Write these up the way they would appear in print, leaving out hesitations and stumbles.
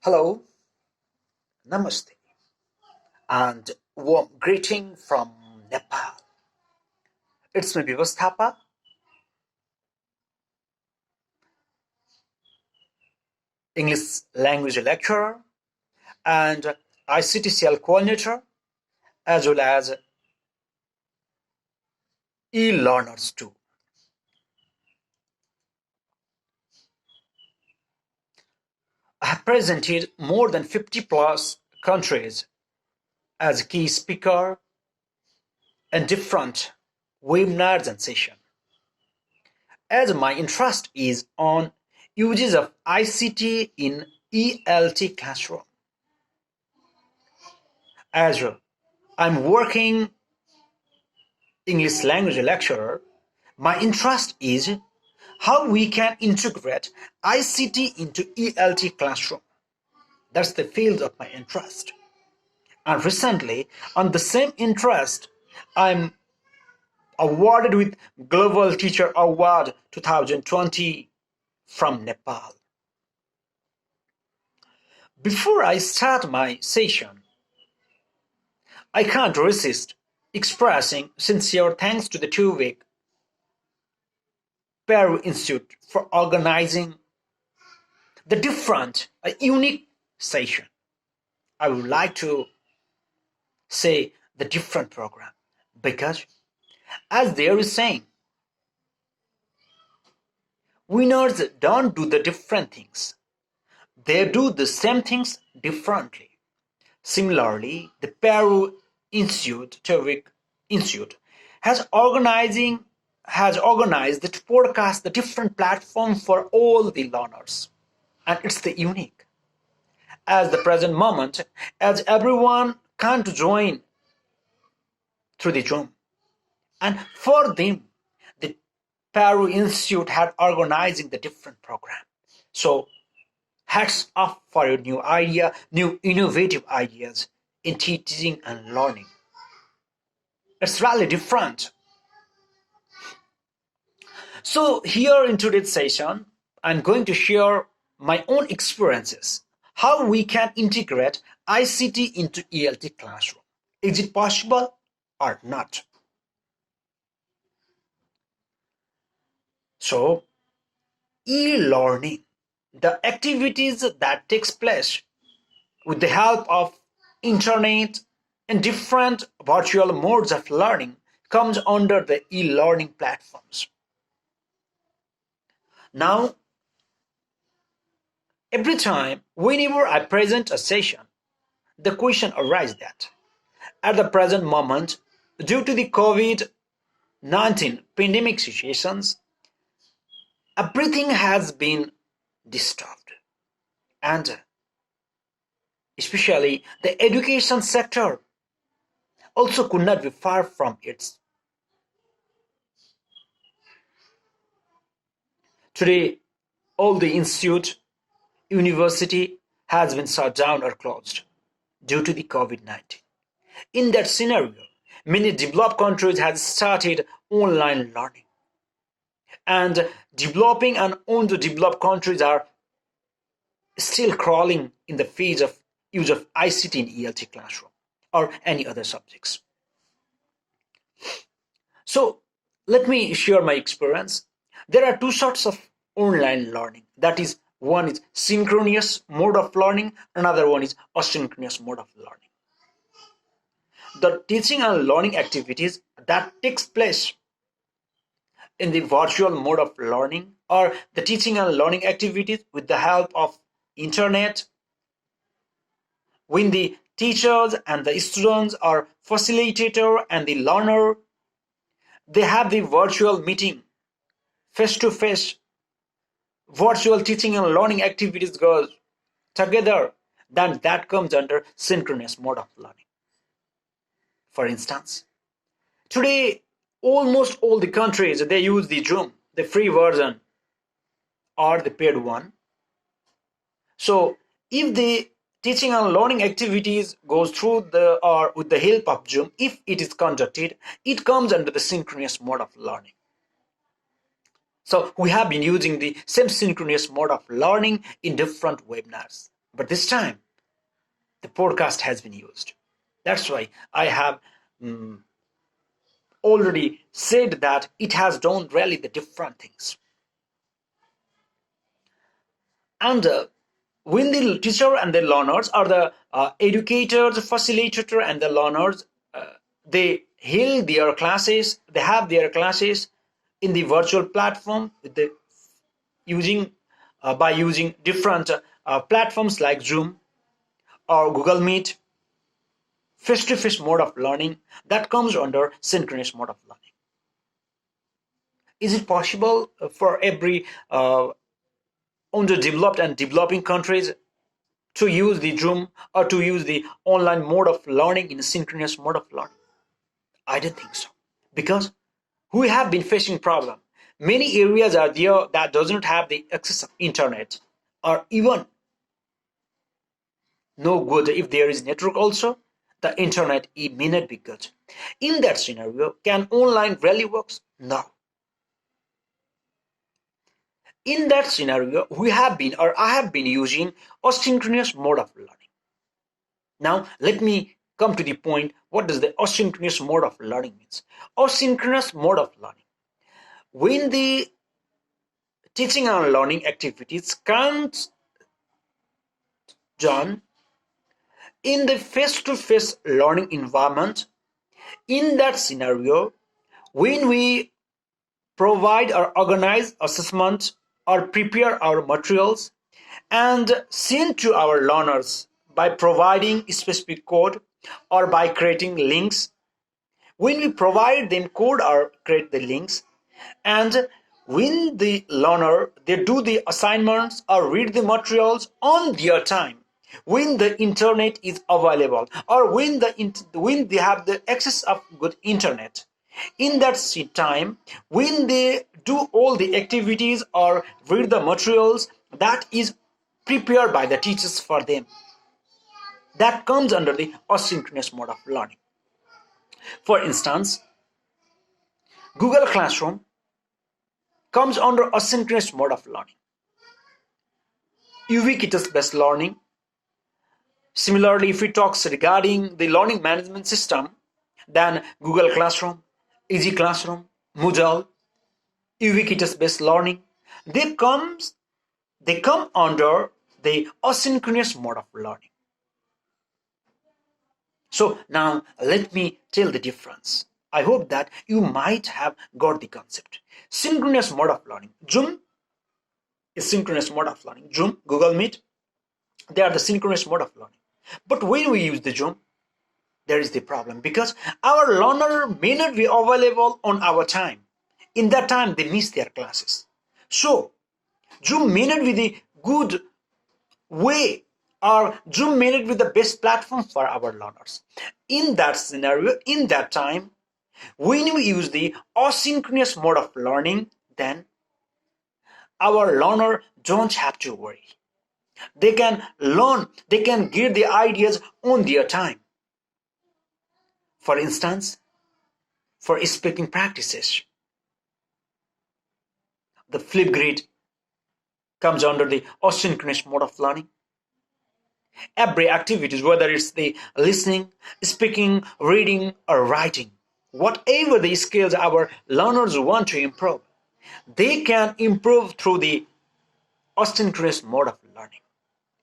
Hello, Namaste, and warm greeting from Nepal. It's me, Vivasthapa, English language lecturer and ICTCL coordinator, as well as e-learners too. I have presented more than 50 plus countries as a key speaker in different webinars and sessions. As my interest is on uses of ICT in ELT classroom. As I'm working English language lecturer, my interest is how we can integrate ICT into ELT classroom. That's the field of my interest. And recently, on the same interest, I'm awarded with Global Teacher Award 2020 from Nepal. Before I start my session, I can't resist expressing sincere thanks to the 2-week Peru Institute for organizing the different, a unique session. I would like to say the different program because, as they are saying, winners don't do the different things, they do the same things differently. Similarly, the Peru Institute, Tevik Institute, has organized the podcast the different platform for all the learners, and it's the unique. At the present moment, as everyone can't join through the Zoom, and for them, the Peru Institute had organizing the different program. So hats off for your new idea, new innovative ideas in teaching and learning. It's really different. So here in today's session, I'm going to share my own experiences, how we can integrate ICT into ELT classroom. Is it possible or not? So, e-learning, the activities that takes place with the help of internet and different virtual modes of learning comes under the e-learning platforms. Now, every time, whenever I present a session, the question arises that at the present moment, due to the COVID-19 pandemic situations, everything has been disturbed. And especially the education sector also could not be far from it. Today, all the institute, university has been shut down or closed due to the COVID-19. In that scenario, many developed countries have started online learning. And developing and underdeveloped countries are still crawling in the phase of use of ICT in ELT classroom or any other subjects. So let me share my experience. There are two sorts of online learning. That is, one is synchronous mode of learning, another one is asynchronous mode of learning. The teaching and learning activities that takes place in the virtual mode of learning or the teaching and learning activities with the help of internet when the teachers and the students are facilitator and the learner, they have the virtual meeting face to face. Virtual teaching and learning activities goes together, then that comes under synchronous mode of learning. For instance, today almost all the countries they use the Zoom, the free version or the paid one. So if the teaching and learning activities goes through the or with the help of Zoom, if it is conducted, it comes under the synchronous mode of learning. So we have been using the same synchronous mode of learning in different webinars. But this time, the podcast has been used. That's why I have already said that it has done really the different things. And when the teacher and the learners, or the educators, facilitator, and the learners, they hold their classes, they have their classes in the virtual platform with the using by using different platforms like Zoom or Google Meet, face-to-face mode of learning that comes under synchronous mode of learning. Is it possible for every underdeveloped and developing countries to use the Zoom or to use the online mode of learning in a synchronous mode of learning? I don't think so. Because we have been facing problem. Many areas are there that does not have the access of internet, or even no good. If there is network also, the internet it may not be good. In that scenario, can online really works? No. In that scenario, we have been, or I have been using asynchronous mode of learning. Now, let me come to the point. What does the asynchronous mode of learning means? Asynchronous mode of learning. When the teaching and learning activities can't done in the face-to-face learning environment, in that scenario, when we provide or organize assessment or prepare our materials and send to our learners by providing specific code or by creating links, when we provide them code or create the links, and when the learner they do the assignments or read the materials on their time, when the internet is available, or when they have the access of good internet, in that time, when they do all the activities or read the materials that is prepared by the teachers for them, that comes under the asynchronous mode of learning. For instance, Google Classroom comes under asynchronous mode of learning. Ubiquitous based learning. Similarly, if we talk regarding the learning management system, then Google Classroom, Easy Classroom, Moodle, ubiquitous based learning, they come under the asynchronous mode of learning. So now let me tell the difference. I hope that you might have got the concept. Synchronous mode of learning. Zoom is synchronous mode of learning. Zoom, Google Meet, they are the synchronous mode of learning. But when we use the Zoom, there is the problem because our learner may not be available on our time. In that time, they miss their classes. So, Zoom may not be the good way, or Zoom may not be the best platform for our learners. In that scenario, in that time, when we use the asynchronous mode of learning, then our learner don't have to worry. They can learn, they can get the ideas on their time. For instance, for speaking practices, the Flipgrid comes under the asynchronous mode of learning. Every activity, whether it's the listening, speaking, reading, or writing, whatever the skills our learners want to improve, they can improve through the asynchronous mode of learning.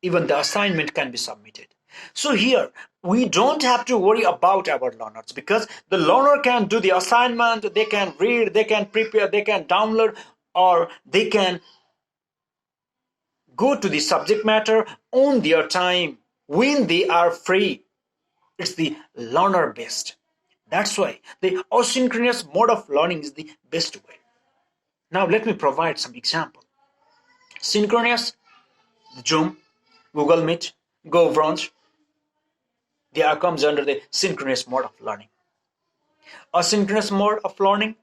Even the assignment can be submitted. So here, we don't have to worry about our learners because the learner can do the assignment, they can read, they can prepare, they can download, or they can go to the subject matter on their time when they are free. It's the learner best. That's why the asynchronous mode of learning is the best way. Now let me provide some example. Synchronous, Zoom, Google Meet, GoBrunch, they are comes under the synchronous mode of learning. Asynchronous mode of learning,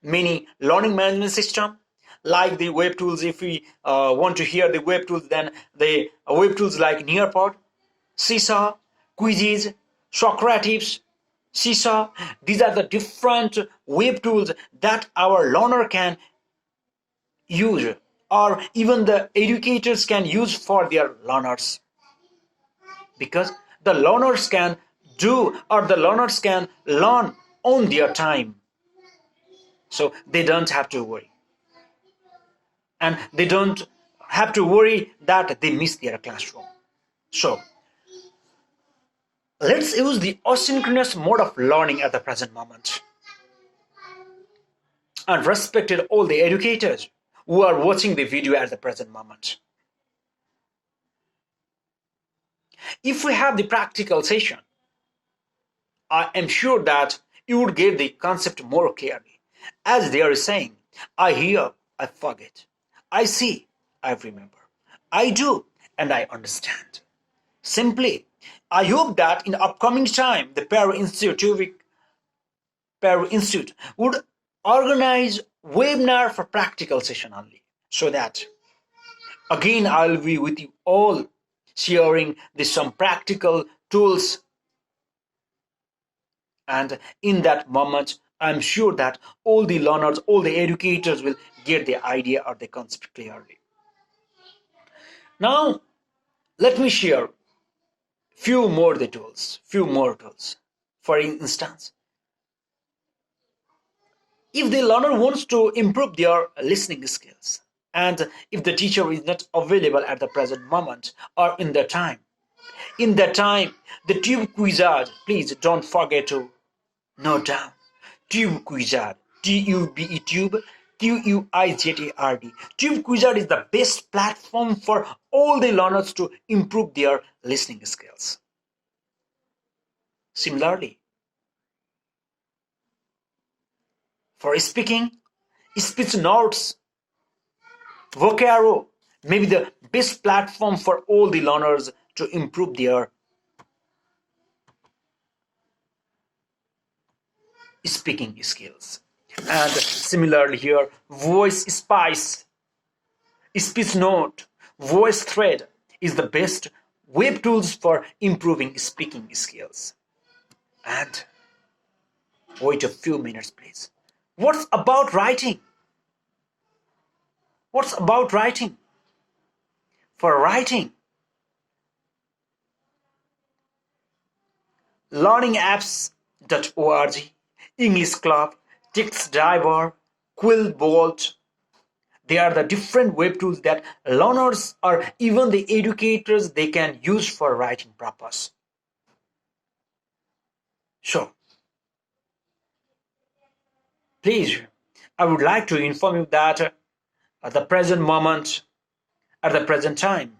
many learning management system like the web tools. If we want to hear the web tools, then the web tools like Nearpod, Seesaw, Quizzes, Socrates, Seesaw, these are the different web tools that our learner can use, or even the educators can use for their learners. because the learners can do or the learners can learn on their time, so they don't have to worry, and they don't have to worry that they miss their classroom. So let's use the asynchronous mode of learning at the present moment and respected all the educators who are watching the video at the present moment. If we have the practical session, I am sure that you would get the concept more clearly. As they are saying, I hear, I forget. I see, I remember. I do, and I understand. Simply, I hope that in upcoming time, the Peru Institute would organize webinar for practical session only, so that again I'll be with you all sharing some practical tools, and in that moment I'm sure that all the learners, all the educators will get the idea or the concept clearly. Now let me share few more tools. For instance, if the learner wants to improve their listening skills, and if the teacher is not available at the present moment or in that time, the tube quizard, please don't forget to note down. Tube quizard, T-U-B-E tube, Q-U-I-Z-A-R-D. Tube quizard is the best platform for all the learners to improve their listening skills. Similarly, for speaking, speech notes, Vocaro may be the best platform for all the learners to improve their speaking skills. And similarly here, voice spice, speech note, voice thread is the best web tools for improving speaking skills. And wait a few minutes, please. What's about writing? What's about writing? For writing, learningapps.org, English Club, TextDiver, Quillbolt. They are the different web tools that learners or even the educators they can use for writing purpose. So, please, I would like to inform you that at the present moment, at the present time,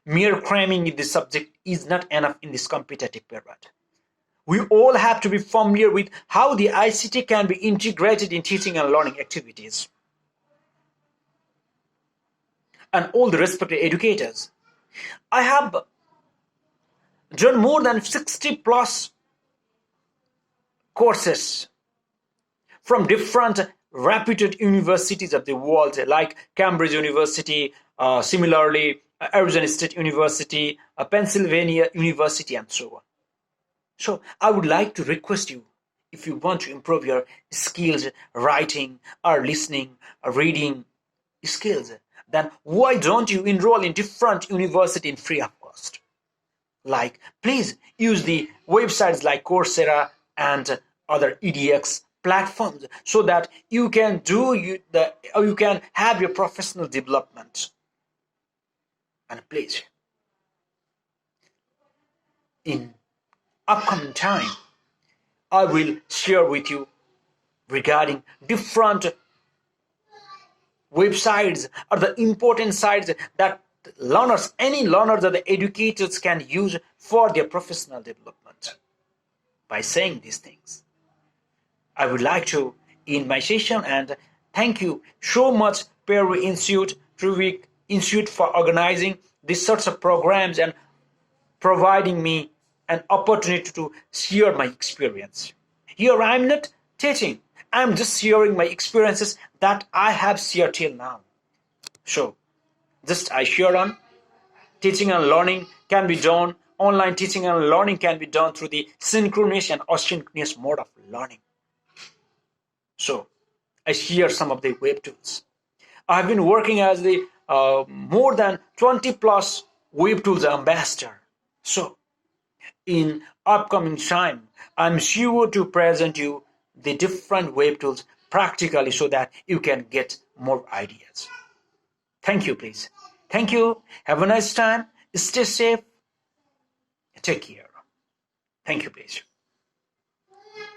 mere cramming in this subject is not enough in this competitive period. We all have to be familiar with how the ICT can be integrated in teaching and learning activities. And all the respected educators, I have done more than 60 plus courses from different reputed universities of the world, like Cambridge University, similarly Arizona State University, Pennsylvania University, and so on. So I would like to request you, if you want to improve your skills, writing or listening or reading skills, then why don't you enroll in different university in free of cost? Like, please use the websites like Coursera and other edX platforms so that you can you can have your professional development. And please, in upcoming time, I will share with you regarding different websites or the important sites that learners, any learners or the educators can use for their professional development. By saying these things, I would like to end my session and thank you so much Peru Institute, Truvik Institute for organizing these sorts of programs and providing me an opportunity to share my experience. Here I'm not teaching, I'm just sharing my experiences that I have shared till now. So, just I share on teaching and learning can be done, online teaching and learning can be done through the synchronous and asynchronous mode of learning. So, I share some of the web tools. I have been working as the more than 20 plus web tools ambassador. So in upcoming time, I'm sure to present you the different web tools practically so that you can get more ideas. Thank you, please. Thank you. Have a nice time. Stay safe. Take care. Thank you, please.